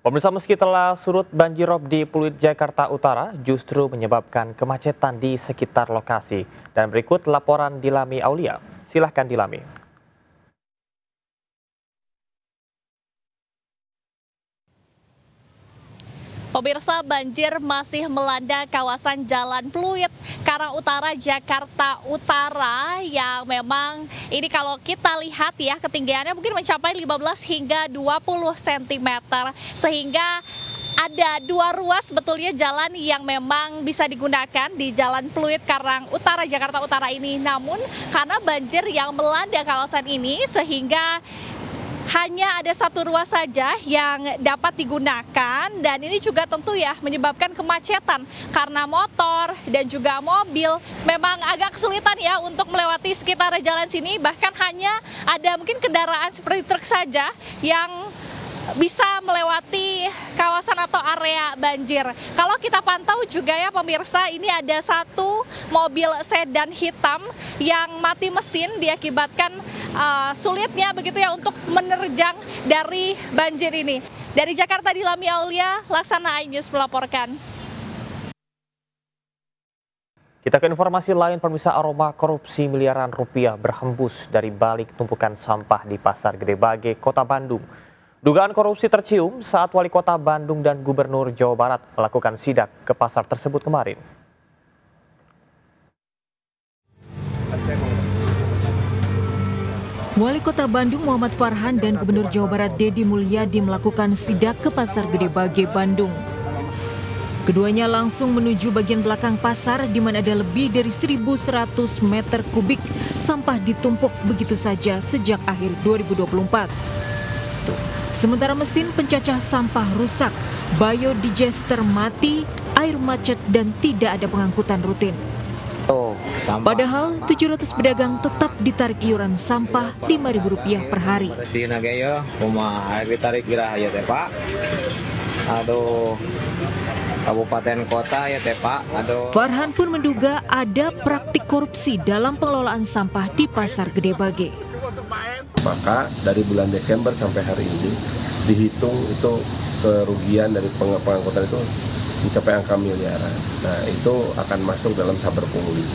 Pemirsa, meski telah surut, banjirop di Pluit, Jakarta Utara justru menyebabkan kemacetan di sekitar lokasi. Dan berikut laporan Dilami Aulia. Silahkan Dilami. Pemirsa, banjir masih melanda kawasan Jalan Pluit, Karang Utara, Jakarta Utara yang memang ini kalau kita lihat ya ketinggiannya mungkin mencapai 15 hingga 20 cm. Sehingga ada dua ruas betulnya jalan yang memang bisa digunakan di Jalan Pluit, Karang Utara, Jakarta Utara ini. Namun karena banjir yang melanda kawasan ini sehingga hanya ada satu ruas saja yang dapat digunakan, dan ini juga tentu ya menyebabkan kemacetan karena motor dan juga mobil memang agak kesulitan ya untuk melewati sekitar jalan sini. Bahkan hanya ada mungkin kendaraan seperti truk saja yang bisa melewati kawasan atau area banjir. Kalau kita pantau juga ya pemirsa, ini ada satu mobil sedan hitam yang mati mesin diakibatkan sulitnya begitu ya untuk menerjang dari banjir ini. Dari Jakarta, Dilami Aulia, Laksana iNews melaporkan. Kita ke informasi lain, pemirsa. Aroma korupsi miliaran rupiah berhembus dari balik tumpukan sampah di Pasar Gede Bage, Kota Bandung. Dugaan korupsi tercium saat Wali Kota Bandung dan Gubernur Jawa Barat melakukan sidak ke pasar tersebut kemarin. Wali Kota Bandung Muhammad Farhan dan Gubernur Jawa Barat Deddy Mulyadi melakukan sidak ke Pasar Gede Bage, Bandung. Keduanya langsung menuju bagian belakang pasar di mana ada lebih dari 1.100 meter kubik sampah ditumpuk begitu saja sejak akhir 2024. Sementara mesin pencacah sampah rusak, biodigester mati, air macet dan tidak ada pengangkutan rutin. Padahal 700 pedagang tetap ditarik iuran sampah Rp5.000 per hari. Aduh, kabupaten kota ya teh Pak. Aduh. Farhan pun menduga ada praktik korupsi dalam pengelolaan sampah di Pasar Gede Bage. Maka dari bulan Desember sampai hari ini dihitung itu kerugian dari pengangkutan itu mencapai angka miliaran. Nah, itu akan masuk dalam saber pungli.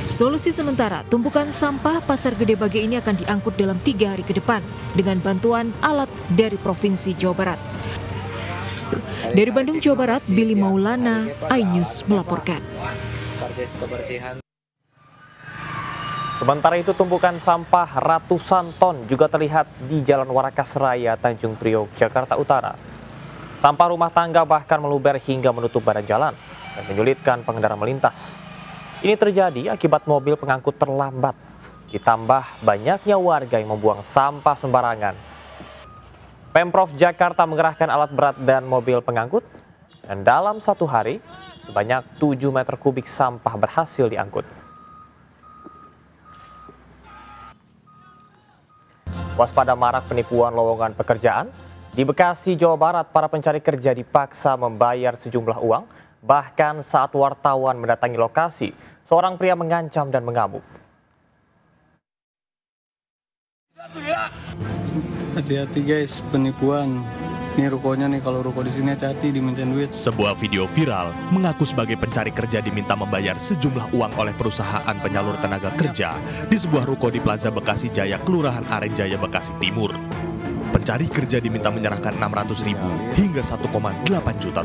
Solusi sementara, tumpukan sampah Pasar Gede Bage ini akan diangkut dalam 3 hari ke depan dengan bantuan alat dari Provinsi Jawa Barat. Dari Bandung, Jawa Barat, Billy Maulana, iNews melaporkan. Sementara itu, tumpukan sampah ratusan ton juga terlihat di Jalan Warakas Raya, Tanjung Priok, Jakarta Utara. Sampah rumah tangga bahkan meluber hingga menutup badan jalan dan menyulitkan pengendara melintas. Ini terjadi akibat mobil pengangkut terlambat, ditambah banyaknya warga yang membuang sampah sembarangan. Pemprov Jakarta mengerahkan alat berat dan mobil pengangkut, dan dalam satu hari sebanyak 7 meter kubik sampah berhasil diangkut. Waspada marak penipuan lowongan pekerjaan. Di Bekasi, Jawa Barat, para pencari kerja dipaksa membayar sejumlah uang. Bahkan saat wartawan mendatangi lokasi, seorang pria mengancam dan mengamuk. Hati-hati guys, penipuan. Ini rukonya nih, kalau ruko di sini hati-hati dimintain duit. Sebuah video viral mengaku sebagai pencari kerja diminta membayar sejumlah uang oleh perusahaan penyalur tenaga kerja di sebuah ruko di Plaza Bekasi Jaya, Kelurahan Aren Jaya, Bekasi Timur. Pencari kerja diminta menyerahkan Rp600.000 hingga Rp1,8 juta.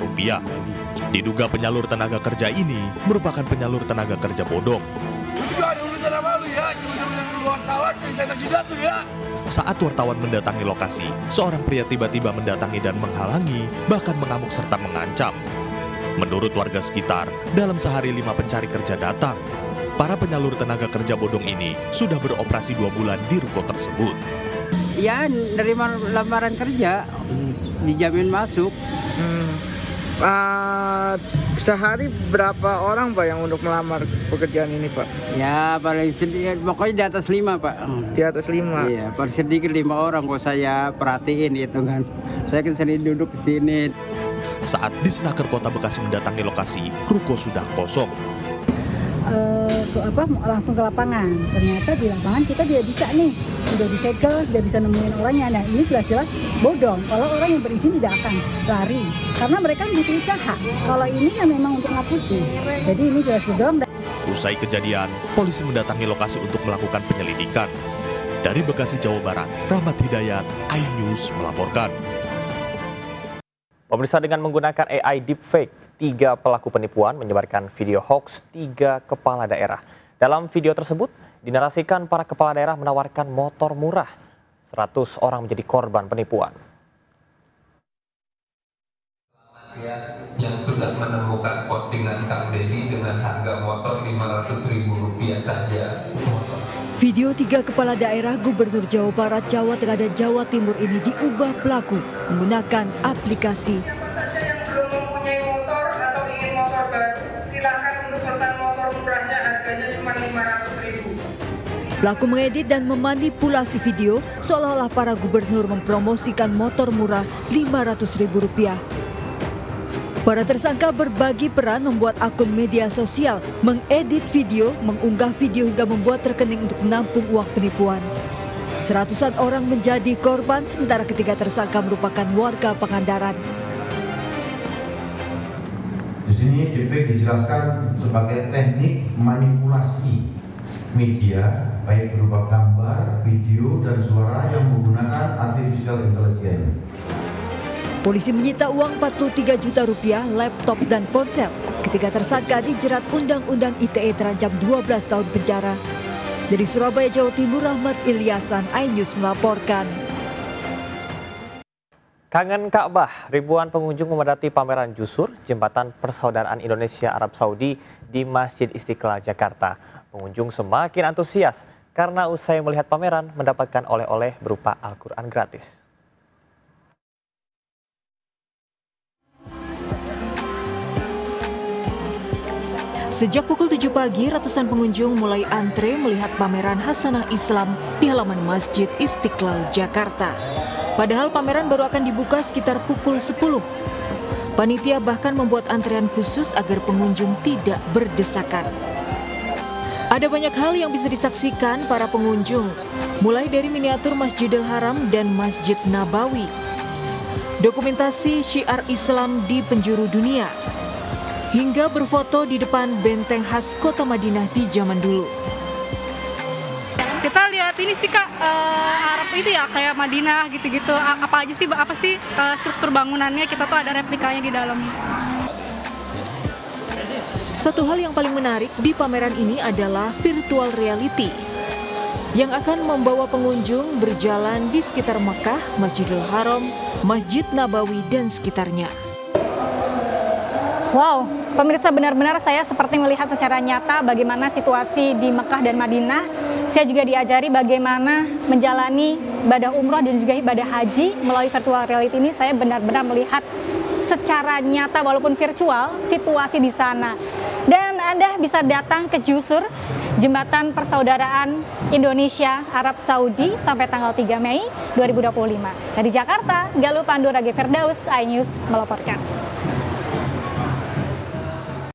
Diduga penyalur tenaga kerja ini merupakan penyalur tenaga kerja bodong. Saat wartawan mendatangi lokasi, seorang pria tiba-tiba mendatangi dan menghalangi, bahkan mengamuk serta mengancam. Menurut warga sekitar, dalam sehari 5 pencari kerja datang. Para penyalur tenaga kerja bodong ini sudah beroperasi 2 bulan di ruko tersebut. Ya, nerima lamaran kerja, dijamin masuk. Sehari berapa orang Pak yang untuk melamar pekerjaan ini Pak? Ya paling sedikit, pokoknya di atas 5 Pak. Di atas 5? Iya, paling sedikit 5 orang kok saya perhatiin itu kan. Saya kan sering duduk di sini. Saat Disnaker Kota Bekasi mendatangi lokasi, ruko sudah kosong. langsung ke lapangan. Ternyata di lapangan kita tidak bisa nih, sudah disegel, tidak bisa nemuin orangnya. Nah ini jelas-jelas bodong. Kalau orang yang berizin tidak akan lari, karena mereka butuh usaha. Kalau ini kan memang untuk ngapusi. Jadi ini jelas bodong. Usai kejadian, polisi mendatangi lokasi untuk melakukan penyelidikan. Dari Bekasi, Jawa Barat, Rahmat Hidayat, iNews melaporkan. Pemirsa, dengan menggunakan AI deepfake, 3 pelaku penipuan menyebarkan video hoax 3 kepala daerah. Dalam video tersebut, dinarasikan para kepala daerah menawarkan motor murah. 100 orang menjadi korban penipuan. Yang sudah menemukan postingan Kang Deddy dengan harga motor Rp500.000 saja. Video 3 kepala daerah Gubernur Jawa Barat, Jawa Tengah, dan Jawa Timur ini diubah pelaku menggunakan aplikasi. Yang belum mempunyai motor atau ingin motor baru, silakan untuk pesan motor murahnya, harganya cuma Rp500.000. Pelaku mengedit dan memanipulasi video seolah-olah para gubernur mempromosikan motor murah Rp500.000. Para tersangka berbagi peran membuat akun media sosial, mengedit video, mengunggah video hingga membuat rekening untuk menampung uang penipuan. Seratusan orang menjadi korban, sementara ketiga tersangka merupakan warga Pangandaran. Di sini deepfake dijelaskan sebagai teknik manipulasi media, baik berupa gambar, video, dan suara yang menggunakan artificial intelligence. Polisi menyita uang Rp43 juta, laptop dan ponsel. Ketiga tersangka dijerat Undang-Undang ITE terancam 12 tahun penjara. Dari Surabaya, Jawa Timur, Rahmat Ilyasan, iNews melaporkan. Kangen Ka'bah, ribuan pengunjung memadati pameran Jusur, Jembatan Persaudaraan Indonesia Arab Saudi di Masjid Istiqlal, Jakarta. Pengunjung semakin antusias karena usai melihat pameran mendapatkan oleh-oleh berupa Al-Quran gratis. Sejak pukul 7 pagi, ratusan pengunjung mulai antre melihat pameran Hasanah Islam di halaman Masjid Istiqlal, Jakarta. Padahal pameran baru akan dibuka sekitar pukul 10. Panitia bahkan membuat antrean khusus agar pengunjung tidak berdesakan. Ada banyak hal yang bisa disaksikan para pengunjung, mulai dari miniatur Masjidil Haram dan Masjid Nabawi, dokumentasi syiar Islam di penjuru dunia, hingga berfoto di depan benteng khas kota Madinah di zaman dulu. Kita lihat ini sih Kak, Arab itu ya kayak Madinah gitu-gitu. Apa sih struktur bangunannya, kita tuh ada replikanya di dalam. Satu hal yang paling menarik di pameran ini adalah virtual reality yang akan membawa pengunjung berjalan di sekitar Mekah, Masjidil Haram, Masjid Nabawi, dan sekitarnya. Wow, pemirsa, benar-benar saya seperti melihat secara nyata bagaimana situasi di Mekah dan Madinah. Saya juga diajari bagaimana menjalani ibadah umroh dan juga ibadah haji melalui virtual reality ini. Saya benar-benar melihat secara nyata walaupun virtual situasi di sana. Dan Anda bisa datang ke Jusur, Jembatan Persaudaraan Indonesia Arab Saudi sampai tanggal 3 Mei 2025. Dari Jakarta, Galuh Pandurage Firdaus, iNews melaporkan.